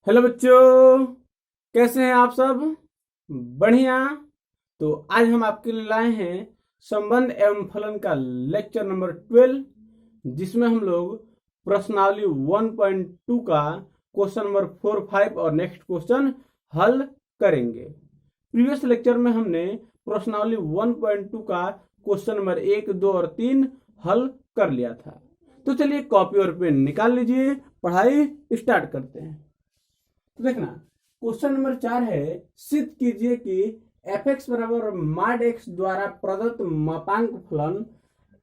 Hello बच्चों, कैसे हैं आप सब? बढ़िया। तो आज हम आपके लिए लाए हैं संबंध एवं फलन का लेक्चर नंबर 12, जिसमें हम लोग प्रश्नावली 1.2 का क्वेश्चन नंबर 4, 5 और नेक्स्ट क्वेश्चन हल करेंगे। प्रीवियस लेक्चर में हमने प्रश्नावली 1.2 का क्वेश्चन नंबर 1, 2 और 3 हल कर लिया था। तो चलिए कॉपी और पेन निकाल लीजिए, पढ़ाई स्टार्ट करते हैं। तो देखना, क्वेश्चन नंबर 4 है, सिद्ध कीजिए कि f(x) बराबर mod x द्वारा प्रदत्त मापांक फलन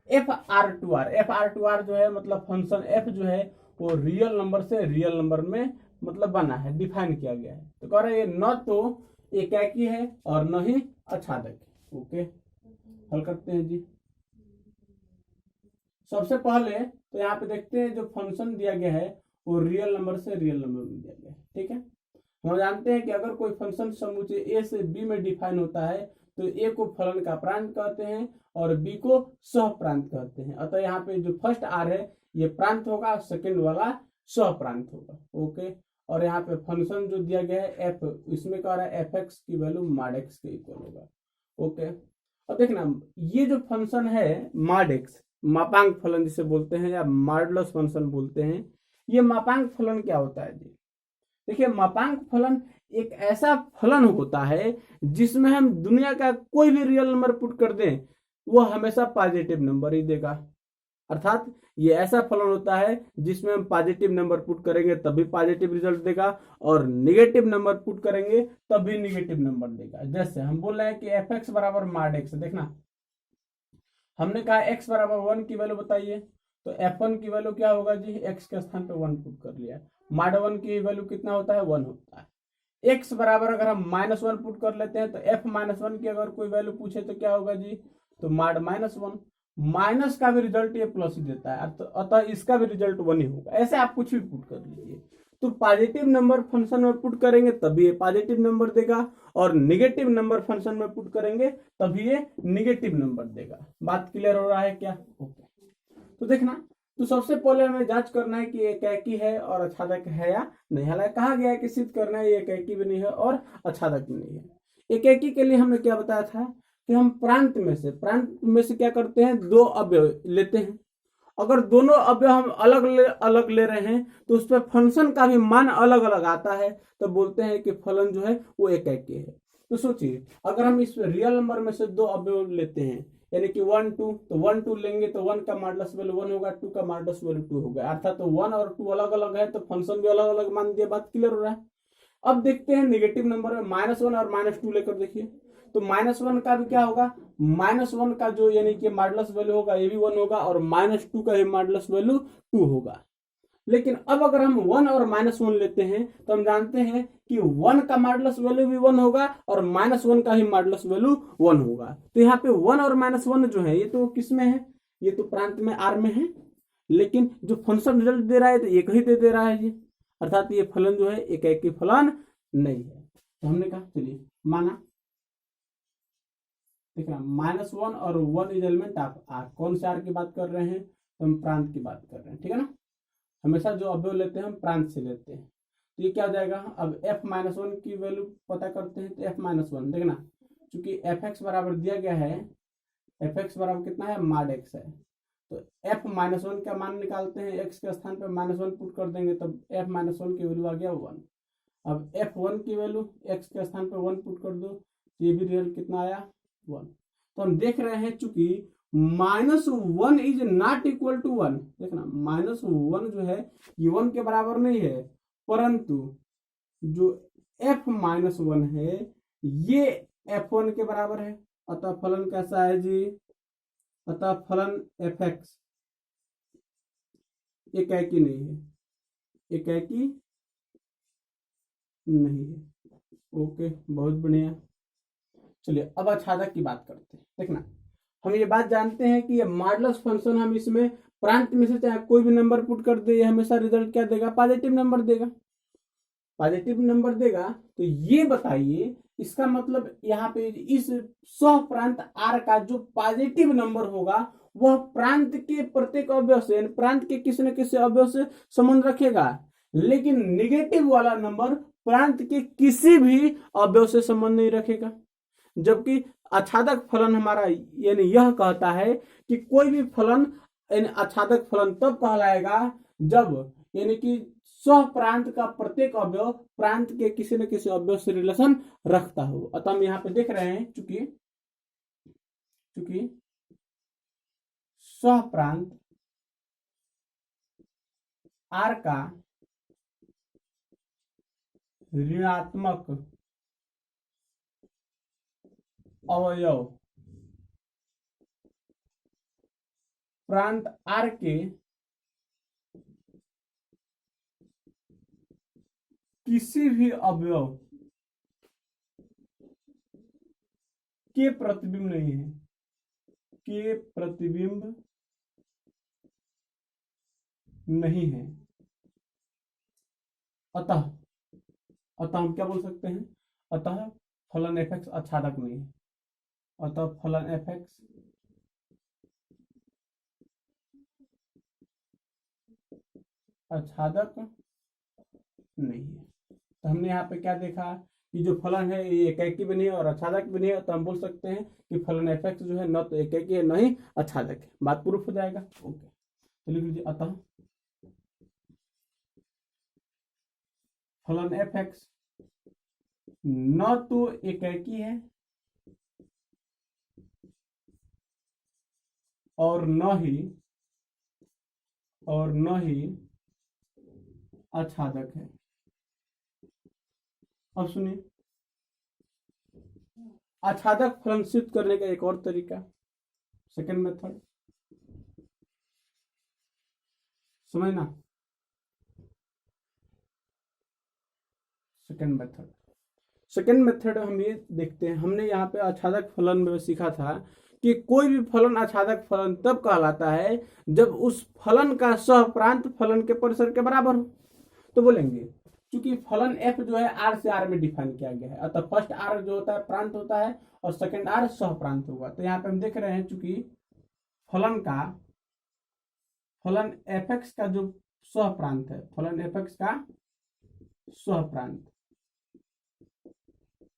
FR2R जो है मतलब फंक्शन f जो है वो रियल नंबर से रियल नंबर में मतलब बना है, डिफाइन किया गया है। तो कह रहे हैं ये न तो एकाकी है और न ही अछादक है। ओके, हल करते हैं जी। सबसे पहले तो यहाँ पे देखते हैं जो फंक्शन दिया गया है वो रियल नंबर से रियल नंबर में दिया गया है। ठीक है, हम जानते हैं कि अगर कोई फंक्शन समुच्चय ए से बी में डिफाइन होता है तो ए को फलन का प्रांत कहते हैं और बी को सह प्रांत कहते हैं। अतः यहाँ पे जो फर्स्ट आर है ये प्रांत होगा, सेकंड वाला सह प्रांत होगा। ओके, और यहाँ पे फंक्शन जो दिया गया है एफ, इसमें कह रहा है एफ एक्स की वैल्यू मॉड एक्स के इक्वल होगा। ओके, और देखना ये जो फंक्शन है मॉड एक्स, मापांक फलन जिसे बोलते हैं या मॉडुलस फंक्शन बोलते हैं, ये मापांक फलन क्या होता है जी? देखिए, मापांक फलन एक ऐसा फलन होता है जिसमें हम दुनिया का कोई भी रियल नंबर पुट कर दें वो हमेशा पॉजिटिव नंबर ही देगा। अर्थात ये ऐसा फलन होता है जिसमें हम पॉजिटिव नंबर पुट करेंगे तभी पॉजिटिव रिजल्ट देगा और निगेटिव नंबर पुट करेंगे तभी निगेटिव नंबर देगा। जैसे हम बोल रहे हैं कि एफ एक्स बराबर मॉड एक्स, देखना हमने कहा एक्स बराबर 1 की वैल्यू बताइए, तो f1 की वैल्यू क्या होगा जी? x के स्थान पे 1 पुट कर लिया। मॉड 1 की वैल्यू कितना होता है? 1 होता है। x बराबर अगर हम -1 पुट कर लेते हैं तो f-1 की अगर कोई वैल्यू पूछे तो क्या होगा जी? तो मॉड -1। माइनस का भी रिजल्ट ये प्लस ही देता है, अतः इसका भी रिजल्ट 1 ही होगा। ऐसे आप कुछ भी पुट कर लीजिए। तो पॉजिटिव नंबर फंक्शन में पुट करेंगे तभी ये पॉजिटिव नंबर देगा और निगेटिव नंबर फंक्शन में पुट करेंगे तभी ये निगेटिव नंबर देगा। बात क्लियर हो रहा है क्या? ओके, तो देखना, तो सबसे पहले हमें जांच करना है कि एकाकी है और अछादक है या नहीं। हालांकि कहा गया है कि सिद्ध करना है ये एकाकी भी नहीं है और अछादक भी नहीं है। एकाकी के लिए हमने क्या बताया था कि हम प्रांत में से क्या करते हैं? दो अवयव लेते हैं। अगर दोनों अवयव हम अलग ले रहे हैं तो उस पर फंक्शन का भी मान अलग अलग आता है, तो बोलते हैं कि फलन जो है वो एकाकी है। तो सोचिए, अगर हम इस रियल नंबर में से दो अवयव लेते हैं यानी कि 1, 2, तो 1, 2 लेंगे तो 1 का मॉडुलस वैल्यू 1 होगा, 2 का मॉडुलस वैल्यू 2 होगा। अर्थात तो 1 और 2 अलग अलग है तो फंक्शन भी अलग अलग मान दिया। बात क्लियर हो रहा है? अब देखते हैं निगेटिव नंबर में -1 और -2 लेकर देखिए, तो -1 का भी क्या होगा? -1 का जो यानी कि मॉडुलस वैल्यू होगा ये भी 1 होगा और -2 का भी मॉडुलस वैल्यू 2 होगा। लेकिन अब अगर हम 1 और -1 लेते हैं तो हम जानते हैं कि 1 का मॉडुलस वैल्यू भी 1 होगा और -1 का ही मॉडुलस वैल्यू 1 होगा। तो यहाँ पे 1 और -1 जो है ये तो किस में है? ये तो प्रांत में आर में है, लेकिन जो फंक्शन रिजल्ट दे रहा है तो एक ही दे रहा है ये। अर्थात ये फलन जो है एकाकी फलन नहीं है। तो हमने कहा चलिए माना, देखना -1 और 1 इज एलिमेंट ऑफ आर। कौन से आर की बात कर रहे हैं? तो हम प्रांत की बात कर रहे हैं। ठीक है ना, हमेशा जो अवयव लेते हैं हम प्रांत से लेते हैं। तो ये क्या हो जाएगा? अब f-1 की वैल्यू पता करते हैं तो f-1 देखना, चूंकि f(x) बराबर दिया गया है, f(x) बराबर कितना है? मॉड x है, तो f-1 का मान निकालते हैं। x के स्थान पर -1 पुट कर देंगे तब f-1 की वैल्यू आ गया 1। अब f1 की वैल्यू x के स्थान पर 1 पुट कर दो, ये भी रिजल्ट कितना आया? 1। तो हम देख रहे हैं चूंकि -1 इज नॉट इक्वल टू 1, देखना -1 जो है ये 1 के बराबर नहीं है, परंतु जो f-1 है ये f1 के बराबर है। अतः फलन कैसा है जी? अतः फलन f(x) एकाकी नहीं है, एकाकी नहीं है। ओके, बहुत बढ़िया। चलिए अब अछादक की बात करते हैं। देखना, हम ये बात जानते हैं कि ये मॉडुलस फंक्शन हम इसमें प्रांत में से चाहे कोई भी नंबर पुट कर दे, ये हमेशा रिजल्ट क्या देगा? पॉजिटिव नंबर देगा। पॉजिटिव नंबर देगा तो ये बताइए इसका मतलब यहाँ पे इस सह प्रांत आर का जो पॉजिटिव नंबर होगा वह प्रांत के प्रत्येक अवयव से, प्रांत के किसी न किसी अवयव से संबंध रखेगा। लेकिन निगेटिव वाला नंबर प्रांत के किसी भी अवयव से संबंध नहीं रखेगा। जबकि आच्छादक फलन हमारा यानी यह कहता है कि कोई भी फलन यानी आच्छादक फलन तब कहलाएगा जब यानी कि सह प्रांत का प्रत्येक अवयव प्रांत के किसी न किसी अवयव से रिलेशन रखता हो। अतः हम यहाँ पे देख रहे हैं चूंकि सह प्रांत आर का ऋणात्मक अवयव प्रांत आर के किसी भी अवयव के प्रतिबिंब नहीं है, के प्रतिबिंब नहीं है। अतः हम क्या बोल सकते हैं, अतः फलन एफ आच्छादक नहीं है। अतः फलन एफ आच्छादक नहीं है। तो हमने यहाँ पे क्या देखा कि जो फलन है ये एकैकी भी नहीं है और आच्छादक भी नहीं है। तो हम बोल सकते हैं कि फलन एफ जो है न तो एकैकी है न ही आच्छादक है। बात प्रूफ हो जाएगा। ओके, तो लिख लीजिए अतः फलन एफ न तो एकैकी है और न ही आच्छादक है। अब सुनिए, आच्छादक फलन सिद्ध करने का एक और तरीका, सेकंड मेथड, समझना। सेकंड मेथड हम ये देखते हैं। हमने यहाँ पे आच्छादक फलन में सीखा था कि कोई भी फलन आच्छादक फलन तब कहलाता है जब उस फलन का सहप्रांत फलन के परिसर के बराबर हो। तो बोलेंगे क्योंकि फलन f जो है r से r में डिफाइन किया गया है, अतः फर्स्ट r जो होता है प्रांत होता है और सेकंड r सहप्रांत होगा। तो यहाँ पे हम देख रहे हैं चूंकि फलन f का जो सहप्रांत है, फलन f का सहप्रांत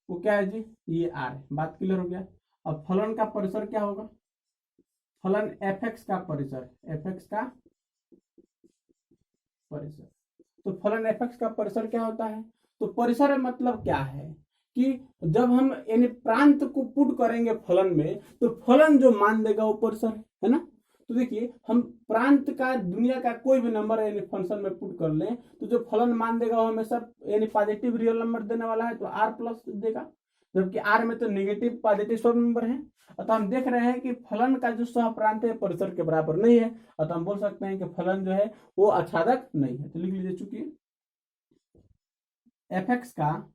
वो क्या है जी, ये r है। बात क्लियर हो गया। अब फलन का परिसर क्या होगा, फलन f का परिसर, तो फलन f का परिसर क्या होता है, तो परिसर मतलब क्या है कि जब हम यानी प्रांत को पुट करेंगे फलन में तो फलन जो मान देगा वो परिसर है ना। तो देखिए हम प्रांत का दुनिया का कोई भी नंबर यानी फंक्शन में पुट कर लें तो जो फलन मान देगा वो हमेशा यानी पॉजिटिव रियल नंबर देने वाला है, तो r प्लस देगा, जबकि r में तो नेगेटिव पॉजिटिव सब नंबर है। अतः हम देख रहे हैं कि फलन का जो सहप्रांत है परिसर के बराबर नहीं है। अतः हम बोल सकते हैं कि फलन जो है वो आच्छादक नहीं है। तो लिख लीजिए चूंकि f का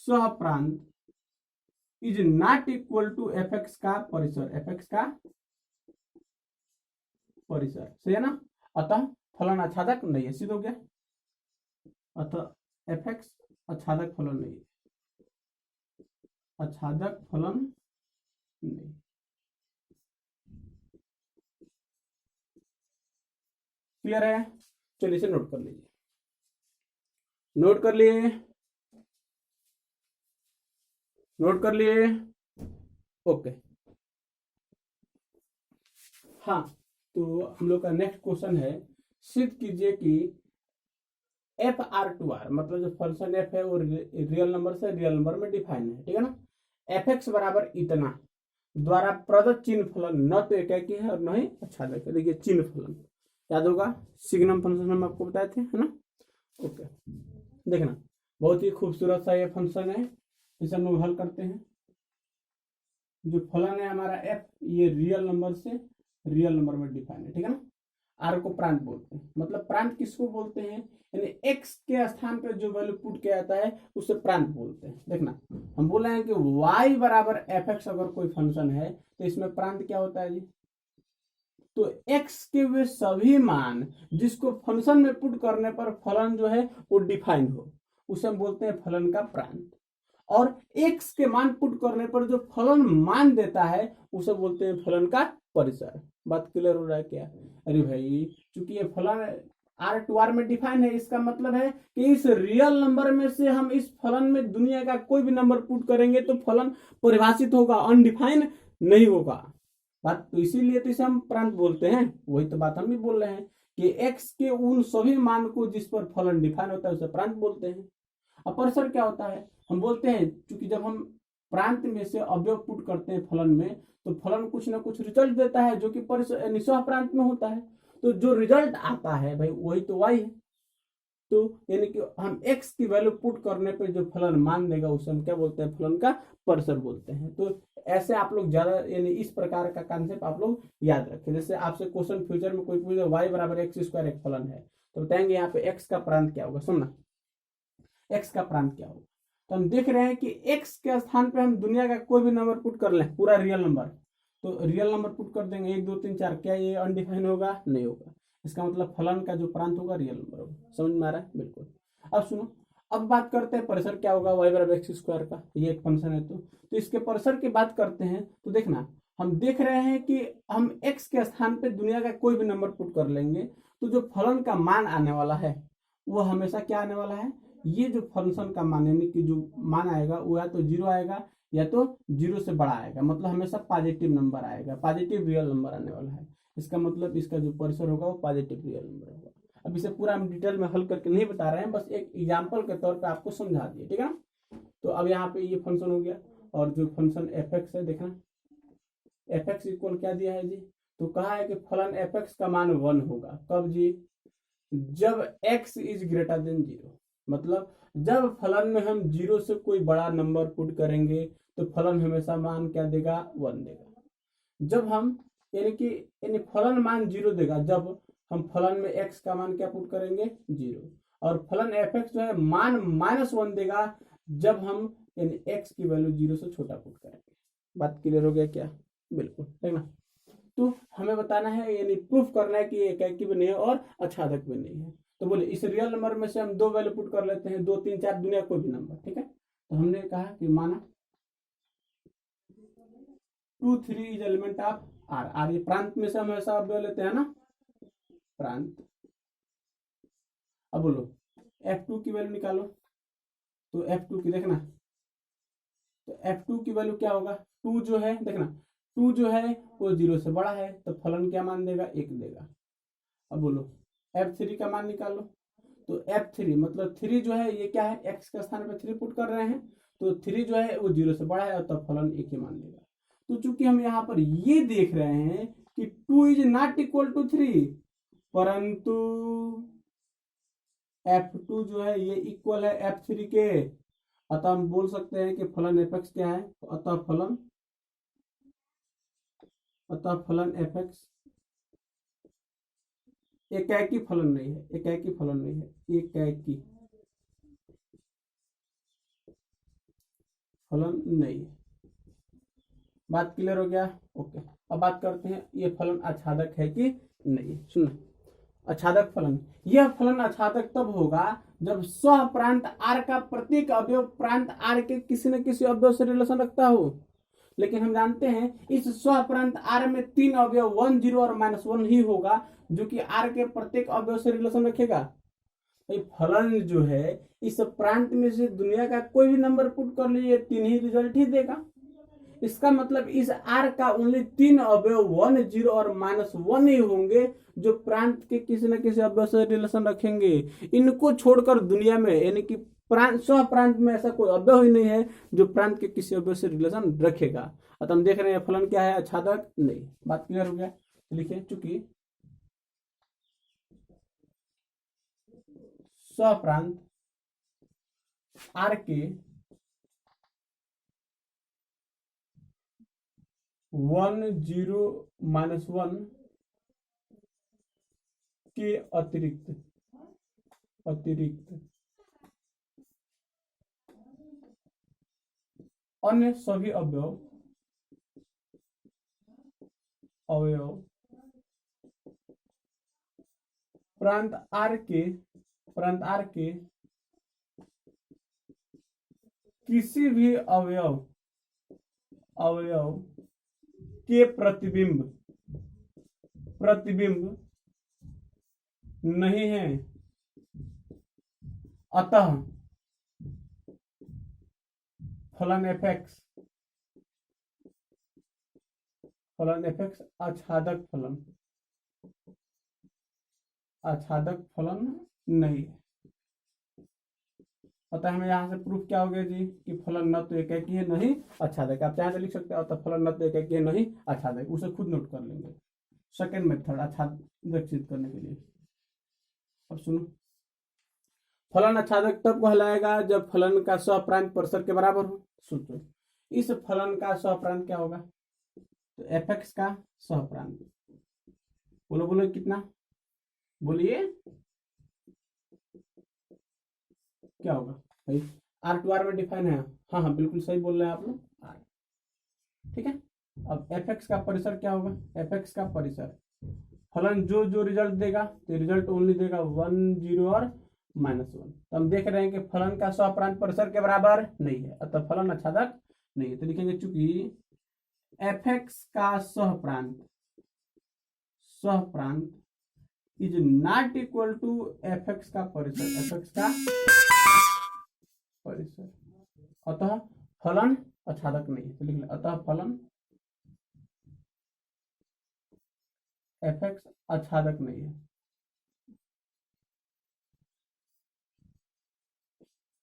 सहप्रांत is not equal to f का परिसर, का परिसर, सही है ना। अतः फलन आच्छादक नहीं है, सिद्ध हो गया। अतः f आच्छादक फलन नहीं है, आच्छादक फलन नहीं। क्लियर है? चलिए इसे नोट कर लीजिए, नोट कर लिए। ओके, हाँ, तो हम लोग का नेक्स्ट क्वेश्चन है, सिद्ध कीजिए कि FR2R मतलब जो फंक्शन f है वो रियल नंबर से रियल नंबर में डिफाइन है, ठीक है ना। f बराबर इतना द्वारा प्रदत्त चिन्ह फलन न तो एकैकी है और न ही आच्छादक है। देखिए चिन्ह फलन याद होगा, सिग्नम फंक्शन हम आपको बताए थे, है ना। ओके, देखना बहुत ही खूबसूरत सा ये फंक्शन है, इसे हम लोग हल करते हैं। जो फलन है हमारा f ये रियल नंबर से रियल नंबर में डिफाइन है, ठीक है ना। r को प्रांत बोलते हैं, मतलब प्रांत किसको बोलते हैं, यानी x के स्थान पर जो वैल्यू पुट किया जाता है उसे प्रांत बोलते हैं। देखना हम बोल रहे हैं कि y बराबर f अगर कोई फंक्शन है तो इसमें प्रांत क्या होता है जी, तो x के वे सभी मान जिसको फंक्शन में पुट करने पर फलन जो है वो डिफाइन हो उसे हम बोलते हैं फलन का प्रांत, और x के मान पुट करने पर जो फलन मान देता है उसे बोलते हैं फलन का परिसर। बात क्लियर हो रहा है क्या, अरे भाई चूंकि ये फलन आर टू आर में डिफाइन है, इसका मतलब है कि इस रियल नंबर में से हम इस फलन में दुनिया का कोई भी नंबर पुट करेंगे तो फलन परिभाषित होगा, अनडिफाइन नहीं होगा। बात तो इसीलिए तो इसे हम प्रांत बोलते हैं। वही तो बात हम भी बोल रहे हैं कि एक्स के उन सभी मान को जिस पर फलन डिफाइन होता है उसे प्रांत बोलते हैं। अब परिसर क्या होता है, हम बोलते हैं क्योंकि जब हम प्रांत में से अवयव पुट करते हैं फलन में तो फलन कुछ ना कुछ रिजल्ट देता है जो कि परिसर प्रांत में होता है। तो जो रिजल्ट आता है भाई वही तो y है। तो यानी कि हम x की वैल्यू पुट करने पे जो फलन मान देगा उसे हम क्या बोलते हैं, फलन का परिसर बोलते हैं। तो ऐसे आप लोग ज्यादा यानी इस प्रकार का कॉन्सेप्ट आप लोग याद रखें। जैसे आपसे क्वेश्चन फ्यूचर में कोई पूछे y बराबर एक्स स्क्वायर एक फलन है तो बताएंगे यहाँ पे x का प्रांत क्या होगा। सुनना, x का प्रांत क्या होगा। तो हम देख रहे हैं कि x के स्थान पे हम दुनिया का कोई भी नंबर पुट कर लें, पूरा रियल नंबर, तो रियल नंबर पुट कर देंगे 1 2 3 4, क्या ये अनडिफाइन होगा? नहीं होगा। इसका मतलब फलन का जो प्रांत होगा रियल नंबर होगा। समझ में आ रहा है? बिल्कुल। अब सुनो, अब बात करते हैं परिसर क्या होगा y बराबर एक्स स्क्वायर का। ये एक फंक्शन है तो इसके परिसर की बात करते हैं। तो देखना, हम देख रहे हैं कि हम x के स्थान पे दुनिया का कोई भी नंबर पुट कर लेंगे तो जो फलन का मान आने वाला है वो हमेशा क्या आने वाला है, ये जो फंक्शन का मान यानी कि जो मान आएगा वो या तो 0 आएगा या तो 0 से बड़ा आएगा, मतलब हमेशा पॉजिटिव नंबर आएगा, पॉजिटिव रियल नंबर आने वाला है। इसका मतलब इसका जो परिसर होगा वो पॉजिटिव रियल नंबर होगा। अब इसे पूरा हम डिटेल में हल करके नहीं बता रहे हैं, बस एक एग्जाम्पल के तौर पे आपको समझा दिए, ठीक है। तो अब यहाँ पे ये फंक्शन हो गया और जो फंक्शन एफ एक्स है, देखना एफ एक्स इक्वल क्या दिया है जी, तो कहा है कि फलन एफ एक्स का मान 1 होगा। कब जी? जब x इज ग्रेटर देन 0, मतलब जब फलन में हम 0 से कोई बड़ा नंबर पुट करेंगे तो फलन हमेशा मान क्या देगा, 1 देगा। जब हम यानी फलन मान 0 देगा जब हम फलन में x का मान क्या पुट करेंगे, 0, और फलन एफ एक्स जो है मान -1 देगा जब हम यानी x की वैल्यू 0 से छोटा पुट करेंगे। बात क्लियर हो गया क्या? बिल्कुल, देखना। तो हमें बताना है यानी प्रूफ करना है कि ये एकैकी भी नहीं है और आच्छादक भी नहीं है। तो बोले इस रियल नंबर में से हम 2 वैल्यू पुट कर लेते हैं, 2 3 4 दुनिया कोई भी नंबर, ठीक है। तो हमने कहा कि माना 2 3 is element of R. R ये प्रांत में से हम ऐसा अवयव लेते हैं ना, प्रांत। अब बोलो f2 की वैल्यू निकालो। तो f2 की देखना, तो f2 की वैल्यू क्या होगा, 2 जो है देखना 2 जो है वो 0 से बड़ा है तो फलन क्या मान देगा, 1 देगा। अब बोलो f3 का मान निकालो। तो f3 मतलब 3 जो है ये क्या है, x के स्थान पे 3 पुट कर रहे हैं तो 3 जो है वो 0 से बड़ा है तब फलन 1 ही मान देगा। तो चूंकि हम यहाँ पर ये देख रहे हैं कि 2 इज नॉट इक्वल टू 3, परंतु f2 जो है ये इक्वल है f3 के, अतः हम बोल सकते हैं कि फलन एफ एक्स क्या है, अतः फलन एफ एक्स एकैकी फलन नहीं है, एकैकी फलन नहीं है, एकैकी फलन नहीं है। बात क्लियर हो गया? ओके। अब बात करते हैं ये फलन आच्छादक है कि नहीं। सुनो, आच्छादक फलन, यह फलन आच्छादक तब होगा जब सह प्रांत आर का प्रत्येक अवयव प्रांत आर के किसी न किसी अवयव से रिलेशन रखता हो। लेकिन हम जानते हैं इस सह प्रांत आर में 3 अवयव 1 0 और -1 ही होगा जो कि आर के प्रत्येक अवयव से रिलेशन रखेगा। फलन जो है इस प्रांत में से दुनिया का कोई भी नंबर पुट कर लीजिए 3 ही रिजल्ट ही देगा। इसका मतलब इस आर का ओनली 3 अवयव 1 0 और -1 ही होंगे जो प्रांत के किसी न किसी अवयव से रिलेशन रखेंगे। इनको छोड़कर दुनिया में यानी कि प्रांत सह प्रांत में ऐसा कोई अवयव ही नहीं है जो प्रांत के किसी अवयव से रिलेशन रखेगा। अतः हम देख रहे हैं फलन क्या है, आच्छादक नहीं। बात क्लियर हो गया? लिखिए, चूंकि सह प्रांत आर के 1 0 -1 के अतिरिक्त अन्य सभी अवयव प्रांत आर के किसी भी अवयव के प्रतिबिंब नहीं है, अतः फलन एफ एक्स आच्छादक फलन नहीं है। अतः हमें यहाँ से प्रूफ क्या हो गया जी कि फलन न तो एकाकी है नहीं आच्छादक। आप चाहे तो लिख सकते हो अतः फलन न तो एकाकी है नहीं आच्छादक, उसे खुद नोट कर लेंगे। सेकेंड मेथड आच्छादक सिद्ध करने के लिए। अब सुनो, फलन आच्छादक तब कहलाएगा जब फलन का सहप्रांत परिसर के बराबर हो। सोचो, इस फलन का सहप्रांत क्या होगा, तो एफ एक्स का सहप्रांत, बोलो बोलो कितना, बोलिए क्या होगा भाई, आर टू आर में डिफाइन है। हाँ हाँ बिल्कुल सही बोल रहे हैं आप लोग, आर। ठीक है, अब एफ एक्स का परिसर क्या होगा, एफ एक्स का परिसर फलन जो जो रिजल्ट देगा तो रिजल्ट ओनली देगा 1 0 और -1। तो हम देख रहे हैं कि फलन का सहप्रांत परिसर के बराबर नहीं है, अतः फलन आच्छादक नहीं है। तो लिखेंगे चूंकि एफ एक्स का सहप्रांत is not equal to F X का परिसर, अतः फलन आच्छादक नहीं है। तो लिख लें अतः फलन एफ एक्स आच्छादक नहीं है।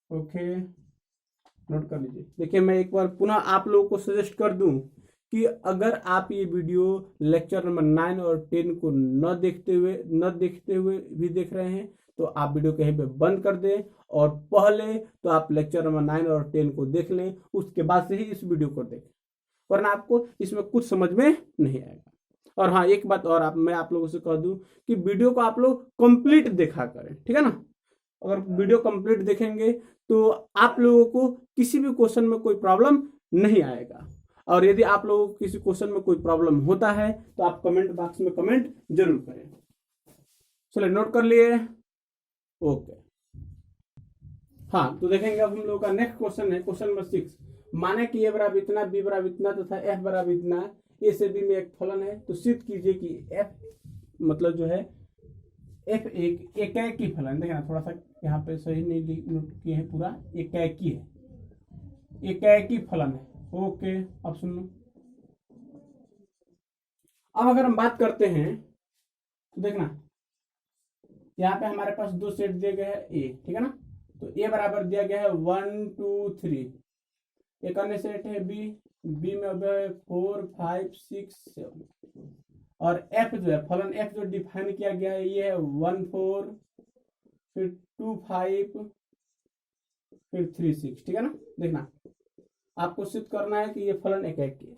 ओके, नोट कर लीजिए। देखिए मैं एक बार पुनः आप लोगों को सजेस्ट कर दूं कि अगर आप ये वीडियो लेक्चर नंबर 9 और 10 को न देखते हुए भी देख रहे हैं तो आप वीडियो कहीं पे बंद कर दें और पहले तो आप लेक्चर नंबर 9 और 10 को देख लें, उसके बाद से ही इस वीडियो को देखें, वरना आपको इसमें कुछ समझ में नहीं आएगा। और हाँ एक बात और मैं आप लोगों से कह दूं कि वीडियो को आप लोग कंप्लीट देखा करें, ठीक है ना। अगर वीडियो कंप्लीट देखेंगे तो आप लोगों को किसी भी क्वेश्चन में कोई प्रॉब्लम नहीं आएगा। और यदि आप लोगों को किसी क्वेश्चन में कोई प्रॉब्लम होता है तो आप कमेंट बॉक्स में कमेंट जरूर करें। चलिए नोट कर लिए, ओके। हाँ तो देखेंगे अब हम लोगों का नेक्स्ट क्वेश्चन है क्वेश्चन नंबर 6। माने कि ए बराबर इतना, बी बराबर इतना तथा एफ बराबर इतना, ए से बी में एक फलन है, तो सिद्ध कीजिए कि एफ मतलब जो है एफ एक एकाकी फलन। देखना थोड़ा सा यहाँ पे सही नहीं नोट किए हैं, पूरा एकाकी है, एकाकी फलन है। ओके अब सुन लो। अब अगर हम बात करते हैं तो देखना यहाँ पे हमारे पास दो सेट दिए गए हैं ए, ठीक है ना। तो ए बराबर दिया गया है 1 2 3, एक अन्य सेट है बी में अब 4 5 6 7, और एफ जो है फलन एफ जो डिफाइन किया गया है ये है 1 4 फिर 2 5 फिर 3 6, ठीक है ना। देखना आपको सिद्ध करना है कि ये फलन एकाकी है।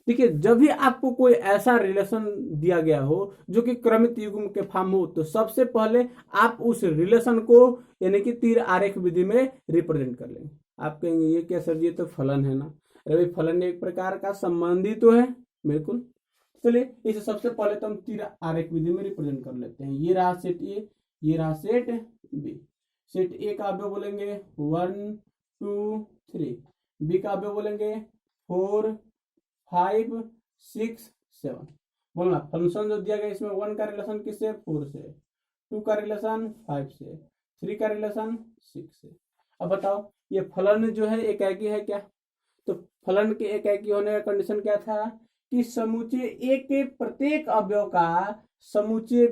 देखिए जब भी आपको कोई ऐसा रिलेशन दिया गया हो जो कि क्रमित युग्म के फॉर्म हो तो सबसे पहले आप उस रिलेशन को यानी कि तीर आरेख विधि में रिप्रेजेंट कर लेंगे। आप कहेंगे ये क्या सर, ये तो फलन है ना। अरे भाई फलन एक प्रकार का संबंधी तो है, बिल्कुल। चलिए इसे सबसे पहले तो हम तीर आरेख विधि में रिप्रेजेंट कर लेते हैं। ये रहा सेट ए, ये रहा सेट बी। सेट ए का अवयव बोलेंगे 1 2 3, बी का अवयव बोलेंगे 4 5 6 7। बोलना फंक्शन जो दिया गया इसमें 1 का रिलेशन किससे, 4 से, 2 का रिलेशन 5 से, 3 का रिलेशन 6 से। अब बताओ ये फलन जो है एकाकी है क्या, तो फलन के एकाकी होने का कंडीशन क्या था कि समुच्चय ए के प्रत्येक अवयव का समुच्चय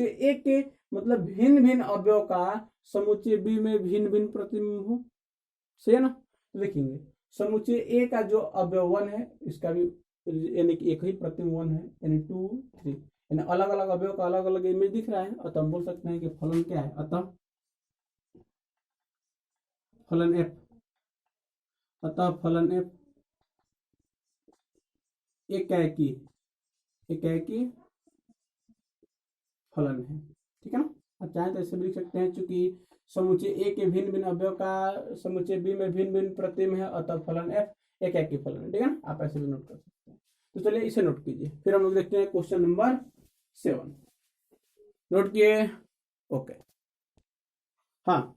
ए के मतलब भिन्न भिन्न अवयव का समुच्चय बी में भिन्न भिन्न प्रतिबिंब हो, सही है ना। तो देखेंगे समुच्चय ए का जो अवयव 1 है इसका भी यानी कि एक ही प्रतिबिंब 1 है, यानी 2 3, यानी अलग अलग अवयव का अलग अलग इमेज दिख रहा है। अतः हम बोल सकते हैं कि फलन क्या है, अतः फलन एफ एकाकी फलन है, ठीक है ना। आप चाहें तो ऐसे भी लिख सकते हैं चूंकि समुच्चय ए के भिन्न भिन्न अवयव का समुच्चय बी में भिन्न भिन्न प्रतिबिंब है, अतः फलन एफ एकाकी फलन है, ठीक है ना। आप ऐसे भी नोट कर सकते हैं। तो चलिए इसे नोट कीजिए। फिर हम लोग देखते हैं क्वेश्चन नंबर 7। नोट किए, ओके। हाँ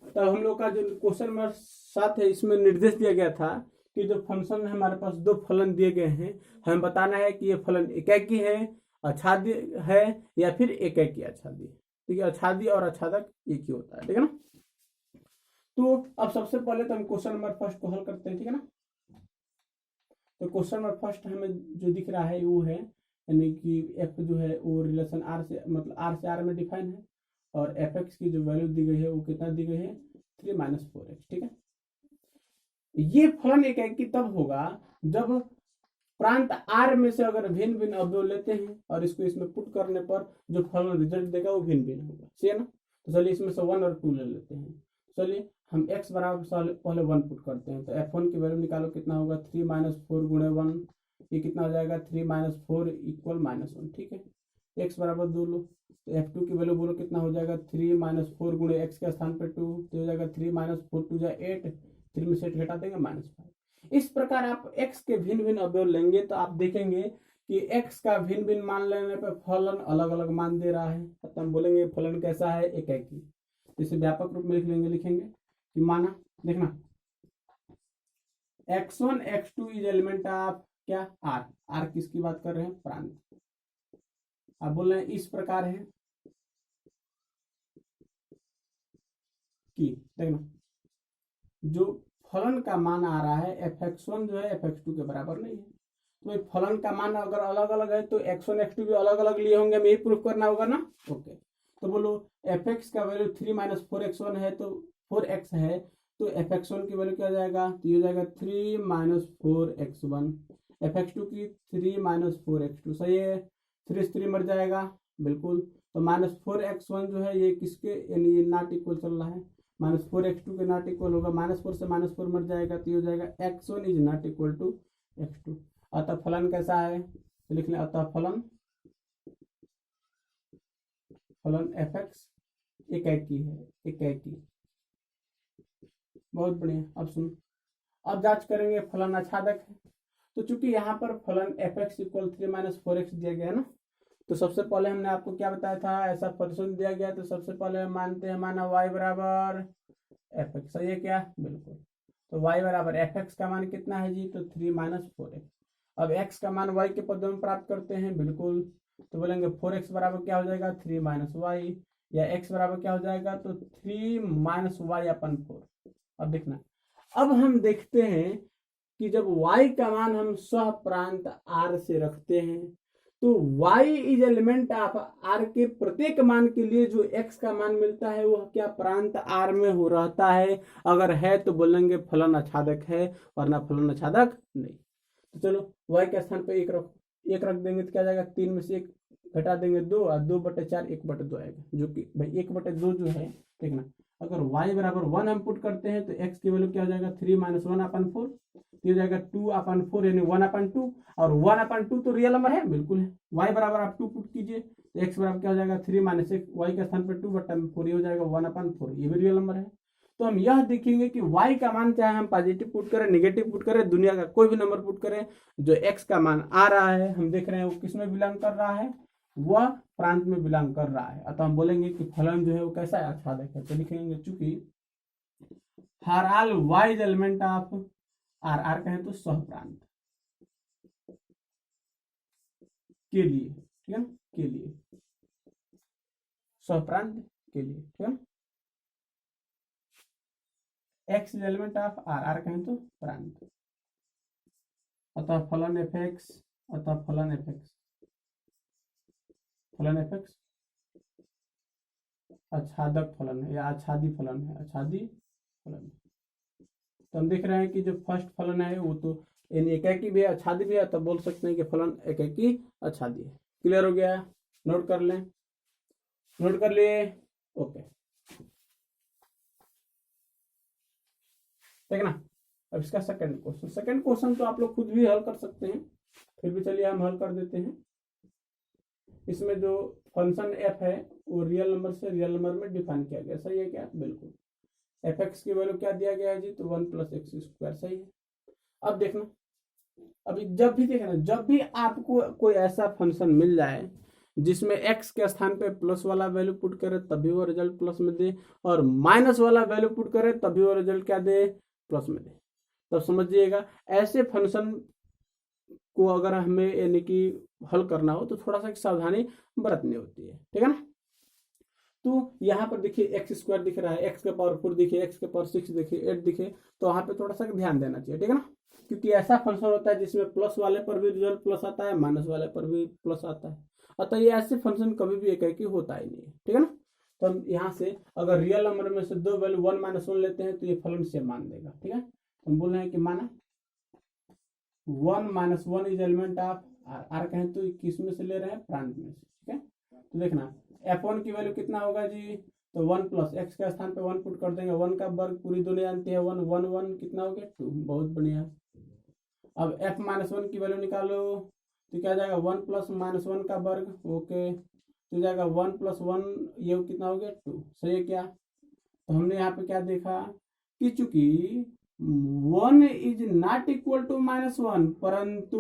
तब हम लोग का जो क्वेश्चन नंबर 7 है इसमें निर्देश दिया गया था कि जो फंक्शन हमारे पास दो फलन दिए गए हैं, हमें बताना है कि ये फलन एकाकी है अछादी है या फिर एकाकी अछादी, ठीक है। अछादी और अछादक एक ही होता है, ठीक है ना। तो अब सबसे पहले तो हम क्वेश्चन नंबर फर्स्ट को हल करते हैं, ठीक है ना। तो क्वेश्चन नंबर फर्स्ट हमें जो दिख रहा है वो है, यानी कि एफ जो है वो रिलेशन आर से, मतलब आर से आर में डिफाइन है, और एफ एक्स की जो वैल्यू दी गई है वो कितना दी गई है, 3 - 4x, ठीक है। ये फलन एकाकी तब होगा जब प्रांत आर में से अगर भिन्न भिन्न अवयव लेते हैं और इसको इसमें पुट करने पर जो फलन रिजल्ट देगा वो भिन्न भिन्न होगा, सही है ना। तो चलिए इसमें से 1 और 2 ले लेते हैं। चलिए हम x बराबर पहले 1 पुट करते हैं, तो f1 की वैल्यू निकालो, कितना होगा 3 - 4 गुणे 1, ये कितना हो जाएगा 3 - 4 = -1, ठीक है। x बराबर 2 लो, तो f2 की वैल्यू बोलो कितना हो जाएगा 3 - 4 गुणे x के स्थान पे 2, तो हो जाएगा 3 - 4 2 = 8, 3 में से 8 घटा देंगे -5। इस प्रकार आप x के भिन्न भिन्न अवयव लेंगे तो आप देखेंगे कि x का भिन्न भिन्न मान लेने पर फलन अलग अलग मान दे रहा है, तो हम बोलेंगे फलन कैसा है, एकाकी। इसे व्यापक रूप में लिखेंगे कि माना, देखना x1 x2 is element of क्या, r किसकी बात कर रहे हैं, प्रांत। आप बोल रहे हैं इस प्रकार है कि, देखना जो फलन का मान आ रहा है fx1 जो है fx2 के बराबर नहीं है, तो फलन का मान अगर अलग अलग है तो x1 x2 भी अलग अलग लिए होंगे, हमें ये प्रूफ करना होगा ना। ओके, तो बोलो fx का वैल्यू 3 - 4x1 है, तो 4x है, तो fx1 की वैल्यू क्या हो जाएगा, तो ये हो जाएगा 3 - 4x1, fx2 की 3 - 4x2, सही है। 3 से 3 मर जाएगा, बिल्कुल। तो -4x1 जो है ये किसके, यानी ये नॉट इक्वल चल रहा है, -4x2 के नॉट इक्वल होगा, -4 से -4 मर जाएगा, तो ये हो जाएगा x1 is not equal to x2। अतः फलन कैसा है, तो लिख लें, अतः फलन fx एकाकी है, एकाकी। बहुत बढ़िया। अब सुन, अब जांच करेंगे फलन आच्छादक है। तो चूंकि यहाँ पर फलन fx = 3 - 4x दिया गया ना, तो सबसे पहले हमने आपको क्या बताया था, ऐसा फंक्शन दिया गया तो सबसे पहले हम मानते हैं, माना y बराबर fx, सही है क्या, बिल्कुल। तो y बराबर fx का मान कितना है जी, तो 3 - 4x। अब x का मान y के पद में प्राप्त करते हैं, बिल्कुल। तो बोलेंगे 4x बराबर क्या हो जाएगा 3 - y, या x बराबर क्या हो जाएगा, तो 3 - y/4। अब देखना, अब हम देखते हैं कि जब y का मान हम सह प्रांत r से रखते हैं तो y is element of r के प्रत्येक मान के लिए जो x का मान मिलता है वह क्या प्रांत r में हो रहता है, अगर है तो बोलेंगे फलन आच्छादक है, वरना फलन आच्छादक नहीं। तो चलो y के स्थान पे 1 रखो, 1 रख देंगे तो क्या जाएगा, 3 में से 1 घटा देंगे 2, और 2/4 1/2 आएगा, जो कि भाई 1/2 जो है, देखना अगर y बराबर 1 हम पुट करते हैं तो x की वैल्यू क्या हो जाएगा 3 - 1/4, हो जाएगा 2/4 यानी 1/2, और 1/2 तो रियल नंबर है, बिल्कुल है। y बराबर आप 2 पुट कीजिए तो x बराबर क्या हो जाएगा 3 - 1, y के स्थान पर 2/4, ये हो जाएगा 1/4, ये भी रियल नंबर है। तो हम यह देखेंगे कि y का मान चाहे हम पॉजिटिव पुट करें, नेगेटिव पुट करें, दुनिया का कोई भी नंबर पुट करें, जो x का मान आ रहा है हम देख रहे हैं वो किस में बिलोंग कर रहा है, वह प्रांत में बिलोंग कर रहा है। अतः हम बोलेंगे कि फलन जो है वो कैसा है, आच्छादक है। तो लिखेंगे चूंकि हर all y is element of r कहें तो सह प्रांत के लिए, ठीक है, के लिए, सह प्रांत के लिए, ठीक है। x is element of r कहें तो प्रांत, अतः फलन fx, अतः फलन fx, फलन fx आच्छादक फलन है या आच्छादी फलन है, आच्छादी फलन। तो हम देख रहे हैं कि जो फर्स्ट फलन है वो तो एकाकी भी है, आच्छादी भी है, तब बोल सकते हैं कि फलन एकाकी आच्छादी है। क्लियर हो गया, नोट कर लें, नोट कर लिए, ओके। ठीक ना। अब इसका सेकंड क्वेश्चन तो आप लोग खुद भी हल कर सकते हैं, फिर भी चलिए हम हल कर देते हैं। इसमें जो फंक्शन f है वो रियल नंबर से रियल नंबर में डिफाइन किया गया, सही है क्या, बिल्कुल। fx की वैल्यू क्या दिया गया है जी, तो 1 + x², सही है। अब देखना, अभी जब भी देखना, जब भी आपको कोई ऐसा फंक्शन मिल जाए जिसमें x के स्थान पे प्लस वाला वैल्यू पुट करे तभी वो रिजल्ट प्लस में दे, और माइनस वाला वैल्यू पुट करे तभी वो रिजल्ट क्या दे, प्लस में दे, तब समझिएगा ऐसे फंक्शन को अगर हमें यानी कि हल करना हो तो थोड़ा सा सावधानी बरतनी होती है, ठीक है ना। तो यहाँ पर देखिए एक्स स्क्वायर दिख रहा है, एक्स के पावर 4 दिखे, एक्स के पावर 6 दिखे, 8 दिखे, तो वहाँ पे थोड़ा सा ध्यान देना चाहिए, ठीक है ना। क्योंकि ऐसा फंक्शन होता है जिसमें प्लस वाले पर भी रिजल्ट प्लस आता है, माइनस वाले पर भी प्लस आता है, अतः ये ऐसे फंक्शन कभी भी एक ही होता ही नहीं है, ठीक है ना। तो हम यहाँ से अगर रियल नंबर में से दो वैल्यू 1 - 1 लेते हैं तो ये फलन से मान देगा, ठीक है। हम बोल रहे हैं कि माना 1 - 1 is element of R, R कहें तो किस में से ले रहे हैं, प्रांत में से, ठीक है। तो देखना f1 की वैल्यू कितना होगा जी, तो 1 प्लस एक्स के स्थान पे 1 पुट कर देंगे, 1 का वर्ग पूरी दुनिया जानती है 1, 1 1 कितना हो गया 2, बहुत बढ़िया। अब f - 1 की वैल्यू निकालो तो क्या जाएगा 1 प्लस -1 का वर्ग, ओके, तो जाएगा 1 + 1, ये कितना हो गया 2, सही है क्या। तो हमने यहाँ पे क्या देखा कि चूंकि 1 इज नॉट इक्वल टू -1, परंतु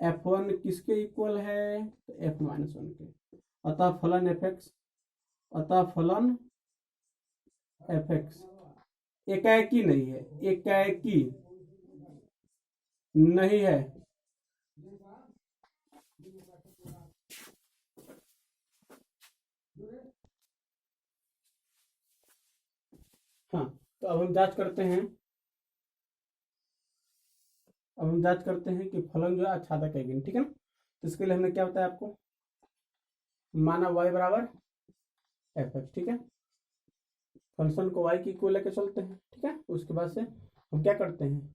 f1 किसके इक्वल है, तो f - 1 के, अतः फलन fx एकाएकी नहीं है, एकाएकी नहीं है। हाँ, तो अब हम जांच करते हैं, कि फलन जो है आच्छादक है कि नहीं, ठीक है ना। तो इसके लिए हमने क्या बताया आपको, माना y बराबर fx, ठीक है। फंक्शन को y की इक्वल लेके चलते हैं, ठीक है। उसके बाद से हम क्या करते हैं,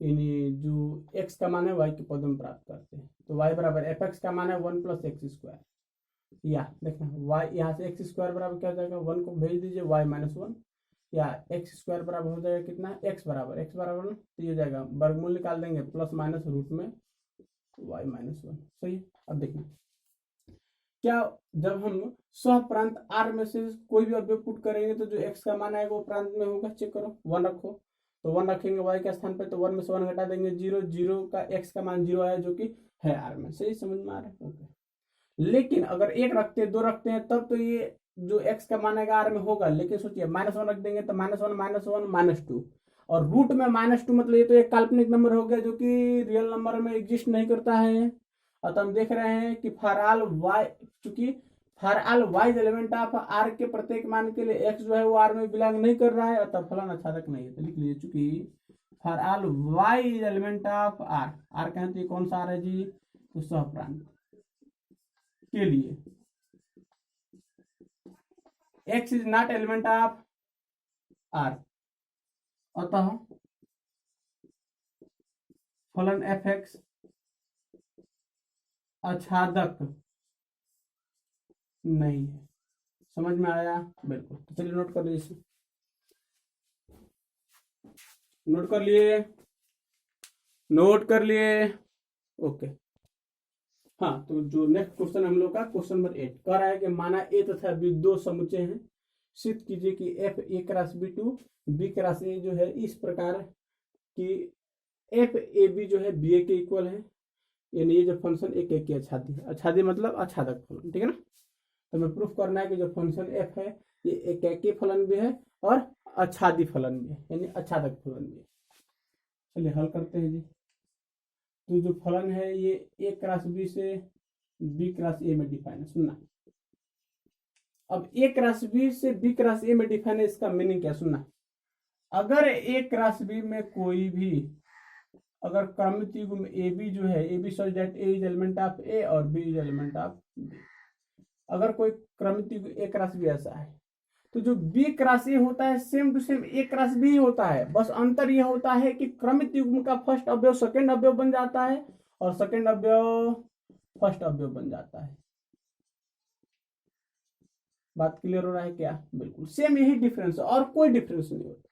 यानी जो x का मान है y के पदों में प्राप्त करते हैं। तो y बराबर fx का मान है 1 + x², या देखना y यहाँ से x² बराबर क्या हो जाएगा, 1 को भेज दीजिए y - 1, या x² बराबर हो जाएगा कितना, x बराबर ना, तो ये जाएगा वर्गमूल निकाल देंगे प्लस माइनस रूट में y - 1, सही है। अब देखना क्या, जब हम सह प्रांत R में से कोई भी अवयव पुट करेंगे तो जो x का मान आएगा वो प्रांत में होगा, चेक करो 1 रखो, तो 1 रखेंगे y के स्थान पे, तो 1 में से 1 घटा देंगे 0, 0 का x का मान 0 आया जो कि है R में, सही समझ में आ रहा है, ओके। लेकिन अगर 1 रखते हैं, 2 रखते हैं, तब तो ये जो x का मान आएगा R में होगा, लेकिन सोचिए -1 रख देंगे तो -1 - 2, और रूट में -2 मतलब ये तो एक काल्पनिक नंबर हो गया जो कि रियल नंबर में एग्जिस्ट नहीं करता है। अतः हम देख रहे हैं कि फॉर ऑल y, चूंकि for all y element of r के प्रत्येक मान के लिए x जो है वो r में बिलोंग नहीं कर रहा है, अतः फलन आच्छादक नहीं है। तो लिख लीजिए, चूंकि for all y is element of r, r कहें तो ये कौन सा r है जी, तो सहप्रांत के लिए x is not element of r, अतः फलन fx आच्छादक नहीं है। समझ में आया, बिल्कुल। तो चलिए नोट कर लीजिए, नोट कर लिए, ओके। हाँ, तो जो नेक्स्ट क्वेश्चन हम लोग का क्वेश्चन नंबर 8 कह रहा है कि माना ए तथा बी दो समुच्चय हैं, सिद्ध कीजिए कि f a cross b to b cross a जो है इस प्रकार कि एफ ए बी जो है बी ए के इक्वल है, यानी ये जो फंक्शन एक एक की आच्छादी है, आच्छादी मतलब आच्छादक फलन, ठीक है ना। तो हमें प्रूफ करना है कि जो फंक्शन एफ है ये एक एक की फलन भी है और आच्छादी फलन भी है, यानी आच्छादक फलन भी है। चलिए हल करते हैं जी। तो जो फलन है ये ए क्रॉस बी से बी क्रॉस ए में डिफाइन है, सुनना। अब ए क्रॉस बी से बी क्रॉस ए में डिफाइन है, इसका मीनिंग क्या, सुनना। अगर ए क्रॉस बी में कोई भी अगर क्रमित युग्म ए बी जो है, A B such that A is element of A और B is element of B, अगर कोई क्रमित युग्म ए क्रॉस बी ऐसा है, तो जो बी क्रॉस ए होता है same to same a cross b होता है, बस अंतर यह होता है कि क्रमित युग्म का फर्स्ट अवयव सेकंड अवयव बन जाता है और सेकंड अवयव फर्स्ट अवयव बन जाता है। बात क्लियर हो रहा है क्या, बिल्कुल सेम यही डिफरेंस है और कोई डिफरेंस नहीं होता।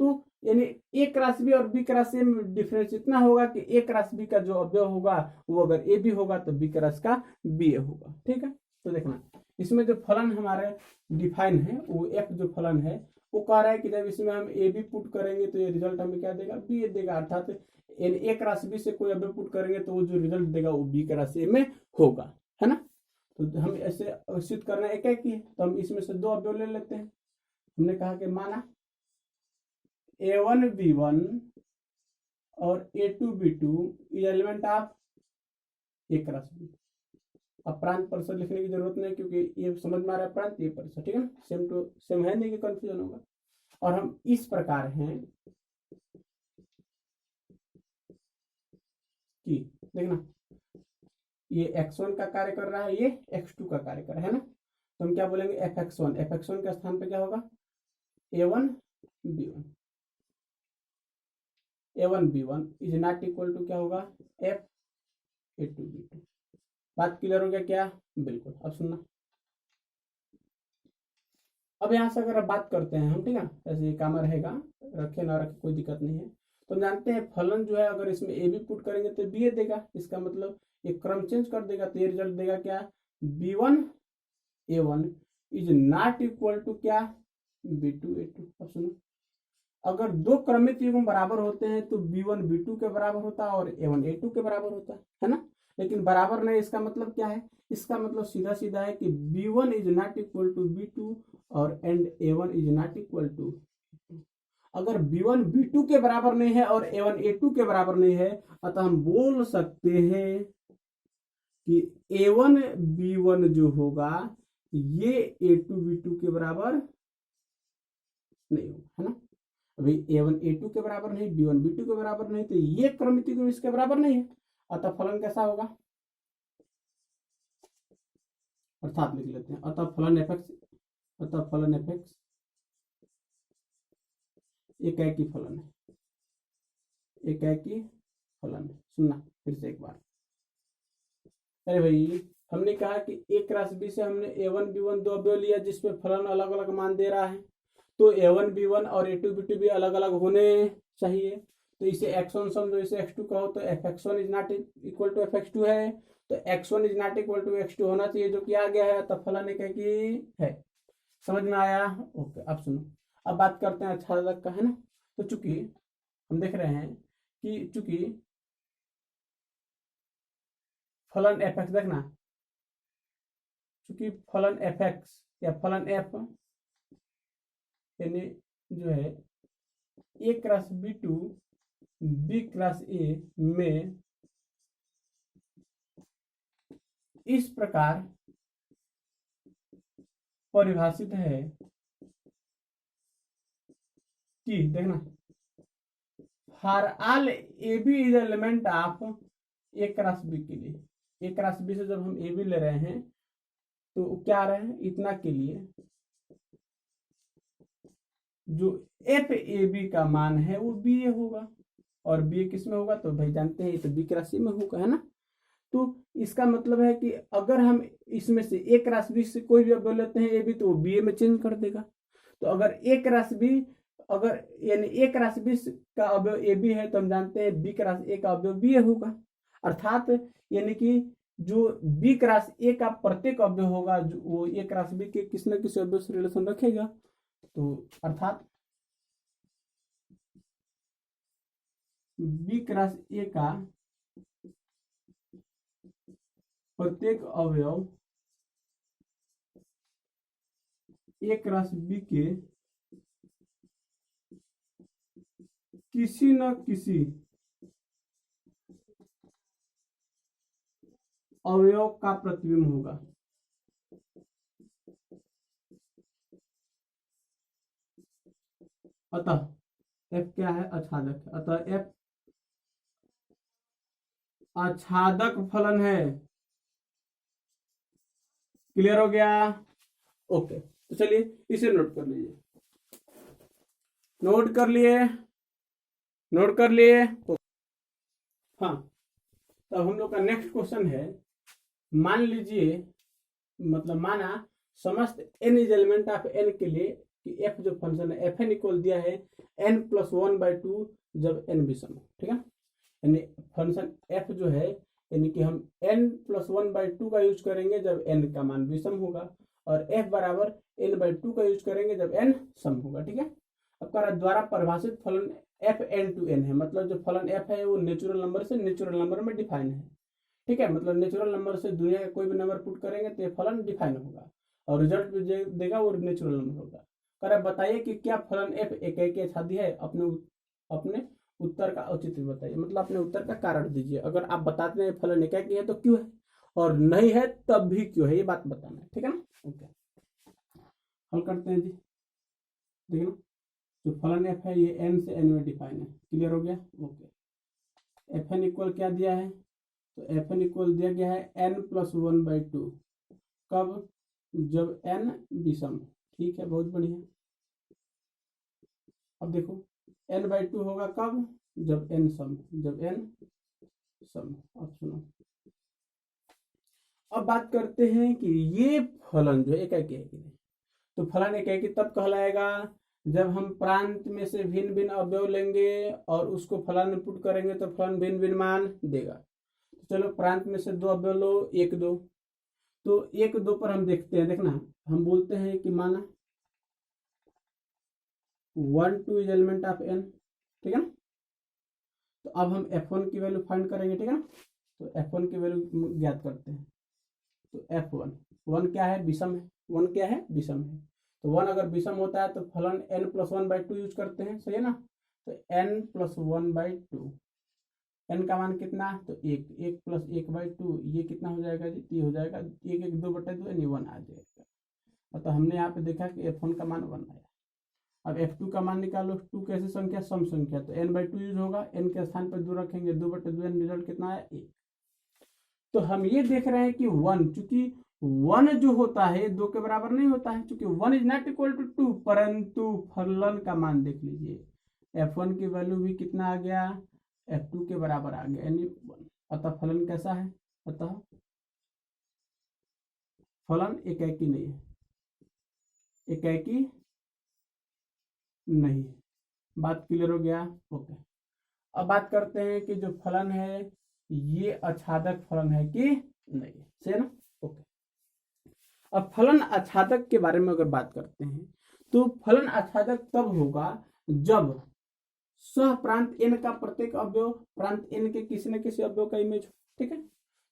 तो यानी ए क्रॉस बी और बी क्रॉस ए में डिफरेंस इतना होगा कि ए क्रॉस बी का जो अवयव होगा वो अगर ए बी होगा तो बी क्रॉस का बी ए होगा, ठीक है। तो देखना इसमें जो फलन हमारे डिफाइन है वो एफ जो फलन है वो कह रहा है कि जब इसमें हम ए बी पुट करेंगे तो ये रिजल्ट हमें क्या देगा, बी ए देगा, अर्थात ए क्रॉस बी से कोई अवयव पुट करेंगे तो वो जो रिजल्ट देगा वो बी क्रॉस ए में होगा, है ना। तो हम ऐसे सिद्ध करना एक एक ही है, तो हम इसमें से दो अवयव ले लेते हैं। हमने कहा कि माना a1 b1 और A2B2 is element of A cross B। अब प्रांत परिसर लिखने की जरूरत नहीं क्योंकि ये समझ में आ रहा है, प्रांत ये परिसर, ठीक है ना, सेम टू सेम है, नहीं कि कंफ्यूजन होगा। और हम इस प्रकार हैं कि देखना ये x1 का कार्य कर रहा है, ये x2 का कार्य कर रहा है ना, तो हम क्या बोलेंगे fx1, fx1 के स्थान पे क्या होगा a1 b1, a1 b1 is not equal to क्या होगा f a2 b2। बात क्लियर हो गया क्या? बिल्कुल। अब सुनना, अब यहाँ से अगर अब बात करते हैं हम, ठीक है, ऐसे ये काम रहेगा, रखे ना रखे कोई दिक्कत नहीं है। तो हम जानते हैं फलन जो है अगर इसमें ए बी पुट करेंगे तो बी ए देगा, इसका मतलब ये क्रम चेंज कर देगा, तो ये रिजल्ट देगा क्या b1 a1 is not equal to क्या b2 a2। अब सुनो, अगर दो क्रमित युग्म बराबर होते हैं तो b1 b2 के बराबर होता है और a1 a2 के बराबर होता है ना, लेकिन बराबर नहीं, इसका मतलब क्या है, इसका मतलब सीधा सीधा है कि b1 is not equal to b2 और and a1 is not equal to. अगर b1 b2 के बराबर नहीं है और a1 a2 के बराबर नहीं है, अतः हम बोल सकते हैं कि a1 b1 जो होगा ये a2 b2 के बराबर नहीं होगा, है ना। अभी a1 a2 के बराबर नहीं, b1 b2 के बराबर नहीं, तो ये क्रमित युग्म इसके बराबर नहीं है, अतः फलन कैसा होगा, अर्थात लिख लेते हैं अतः फलन fx एकाकी फलन है, एकाकी फलन है। सुनना फिर से एक बार, अरे भाई हमने कहा कि a क्रॉस b से हमने a1 b1 दो अवयव लिया जिसपे फलन अलग अलग मान दे रहा है, तो a1 b1 और a2 b2 भी अलग अलग होने चाहिए। तो इसे x1 समझो, इसे x2 कहो, तो fx1 is not equal to fx2 है, तो x1 is not equal to x2 होना चाहिए, जो कि आ गया है, तब फलन एक है। समझ में आया? ओके। अब सुनो, अब बात करते हैं अच्छा तक का, है ना। तो चूंकि हम देख रहे हैं कि चूंकि फलन fx देखना, चूंकि फलन fx या फलन f यानी जो है a cross b2 b cross a में इस प्रकार परिभाषित है कि देखना for all a b is element of a cross b के लिए, ए क्रॉस बी से जब हम ए बी ले रहे हैं तो क्या आ रहे हैं, इतना के लिए जो एफ ए बी का मान है वो बी ए होगा, और बी ए किस में होगा, तो भाई जानते हैं ये तो बी क्रॉस सी में होगा, है ना। तो इसका मतलब है कि अगर हम इसमें से ए क्रॉस बी से कोई भी अवयव लेते हैं ए बी, तो वो बी ए में चेंज कर देगा। तो अगर ए क्रॉस बी, अगर यानी ए क्रॉस बी का अवयव ए बी है, तो हम जानते हैं बी क्रॉस ए का अवयव बी ए होगा, अर्थात यानी कि जो बी क्रॉस ए का प्रत्येक अवयव होगा जो वो ए क्रॉस बी के किसी न किसी अवयव से रिलेशन रखेगा, तो अर्थात बी क्रॉस ए का प्रत्येक अवयव ए क्रॉस बी के किसी न किसी अवयव का प्रतिबिंब होगा। अतः f क्या है, आच्छादक, अतः f आच्छादक फलन है। क्लियर हो गया? ओके, तो चलिए इसे नोट कर लीजिए, नोट कर लिए, नोट कर लिए। हाँ, तो हम लोग का नेक्स्ट क्वेश्चन है, मान लीजिए, मतलब माना समस्त n is element of n के लिए कि f जो फंक्शन है fn इक्वल दिया है n+1/2 जब n विषम हो, ठीक है, यानी फंक्शन f जो है यानी कि हम n+1/2 का यूज करेंगे जब n का मान विषम होगा, और f बराबर n/2 का यूज करेंगे जब n सम होगा, ठीक है। अब कह रहा द्वारा परिभाषित फलन f n है, मतलब जो फलन f है वो नेचुरल नंबर से नेचुरल नंबर में डिफाइन है, ठीक है, मतलब नेचुरल नंबर से दुनिया का कोई भी नंबर पुट करेंगे तो ये फलन डिफाइन होगा और रिजल्ट भी देगा वो नेचुरल नंबर होगा। कर बताइए कि क्या फलन f एक आच्छादी है, अपने उत्तर का औचित्य बताइए, मतलब अपने उत्तर का कारण दीजिए। अगर आप बताते हैं फलन एकाकी है तो क्यों है, और नहीं है तब भी क्यों है, ये बात बताना है, ठीक है ना। ओके, हल करते हैं जी। देखिए ना, जो फलन एफ है ये एन से एन में डिफाइन है, क्लियर हो गया। ओके, एफ एन इक्वल क्या दिया है, तो एफ एन इक्वल दिया गया है एन प्लस 1/2। कब, जब एन विषम, ठीक है, बहुत बढ़िया। अब देखो n/2 होगा कब, जब n सम, जब n सम। अब सुनो, अब बात करते हैं कि ये फलन जो एकाकी है कि नहीं, तो फलन एकाकी तब कहलाएगा जब हम प्रांत में से भिन्न भिन्न अवयव लेंगे और उसको फलन में पुट करेंगे तो फलन भिन्न भिन्न मान देगा। तो चलो प्रांत में से दो अवयव लो, 1 2, तो 1 2 पर हम देखते हैं, देखना हम बोलते हैं कि माना 1 2 इज एलिमेंट ऑफ n, ठीक है ना। तो अब हम f1 की वैल्यू फाइंड करेंगे, ठीक है ना। तो f1 की वैल्यू ज्ञात करते हैं। तो f1, 1 क्या है, विषम है, 1 क्या है, विषम है। तो 1 अगर विषम होता है तो फलन n प्लस 1/2 यूज करते हैं, सही है ना। तो n प्लस 1/2, n का मान कितना, तो 1, 1 प्लस 1/2, ये कितना हो जाएगा जी, ये हो जाएगा 1 1 2/2 यानी 1 आ जाएगा। तो हमने यहाँ पे देखा कि f1 का मान 1 आया। अब f2 का मान निकालो, 2 कैसे संख्या, सम संख्या, तो n/2 यूज होगा, n के स्थान पर 2 रखेंगे, 2/2 n, रिजल्ट कितना आया, 1। तो हम ये देख रहे हैं कि 1, चूंकि 1 जो होता है 2 के बराबर नहीं होता है, चूंकि 1 इज नॉट इक्वल टू 2, परंतु फलन का मान देख लीजिए, f1 की वैल्यू भी कितना आ गया, f2 के बराबर आ गया, यानी 1। अतः फलन कैसा है, अतः फलन एकाकी नहीं है, एकाकी नहीं है। बात क्लियर हो गया। ओके, अब बात करते हैं कि जो फलन है ये आच्छादक फलन है कि नहीं, सही है ना। ओके, अब फलन आच्छादक के बारे में अगर बात करते हैं तो फलन आच्छादक तब होगा जब सह प्रांत n का प्रत्येक अवयव प्रांत n के किसी न किसी अवयव का इमेज हो, ठीक है।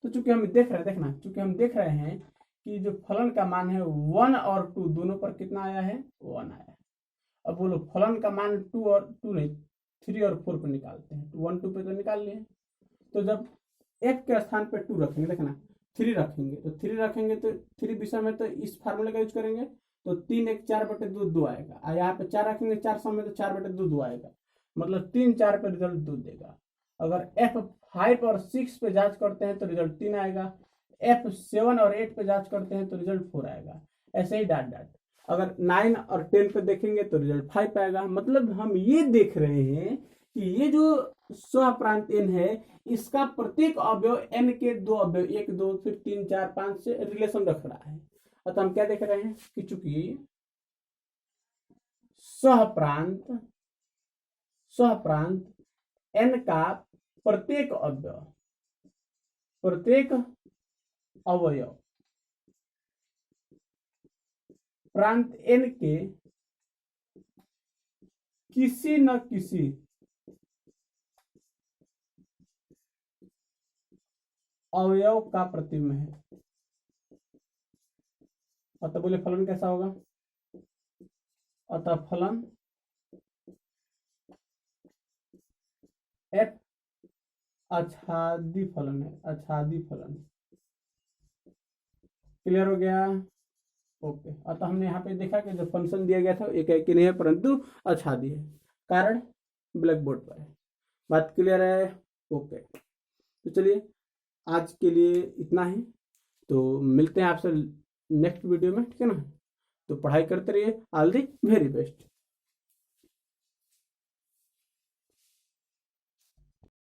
तो चूंकि हम देख रहे हैं, देखना, चूंकि हम देख रहे हैं कि जो फलन का मान है 1 और 2 दोनों पर कितना आया है, 1 आया है। अब बोलो फलन का मान 2 और 2 नहीं, 3 और 4 पर निकालते हैं, 1 2 पे तो निकाल लिए। तो जब f के स्थान पे 2 रखेंगे, देखना 3 रखेंगे, तो 3 रखेंगे तो 3 विषम है तो इस फार्मूले का यूज करेंगे, तो 3 1 4/2 2 आएगा। और यहाँ पे 4 रखेंगे, 4 सम में तो 4/2 2 आएगा, मतलब 3 4 पे रिजल्ट 2 देगा। अगर f5 और 6 पे जांच करते हैं तो रिजल्ट 3 आएगा, f7 और 8 पे जांच करते हैं तो रिजल्ट 4 आएगा, ऐसे ही डाट डाट। अगर 9 और 10 पे देखेंगे तो रिजल्ट 5 आएगा। मतलब हम ये देख रहे हैं कि ये जो सहप्रांत n है इसका प्रत्येक अवयव n के 2 अवयव 1 2 फिर 3 4 5 से रिलेशन रख रहा है। अतः हम क्या देख रहे हैं कि चूंकि सहप्रांत n का प्रत्येक अवयव प्रांत n के किसी न किसी अवयव का प्रतिबिंब है। अतः बोले फलन कैसा होगा, अतः फलन f आच्छादी फलन है, आच्छादी फलन। क्लियर हो गया। ओके, अतः हमने यहाँ पे देखा कि जो फंक्शन दिया गया था एकाकी नहीं है परंतु आच्छादी है, कारण ब्लैक बोर्ड पर है। बात क्लियर है। ओके, तो चलिए आज के लिए इतना ही, तो मिलते हैं आपसे नेक्स्ट वीडियो में, ठीक है ना। तो पढ़ाई करते रहिए, ऑल दी वेरी बेस्ट।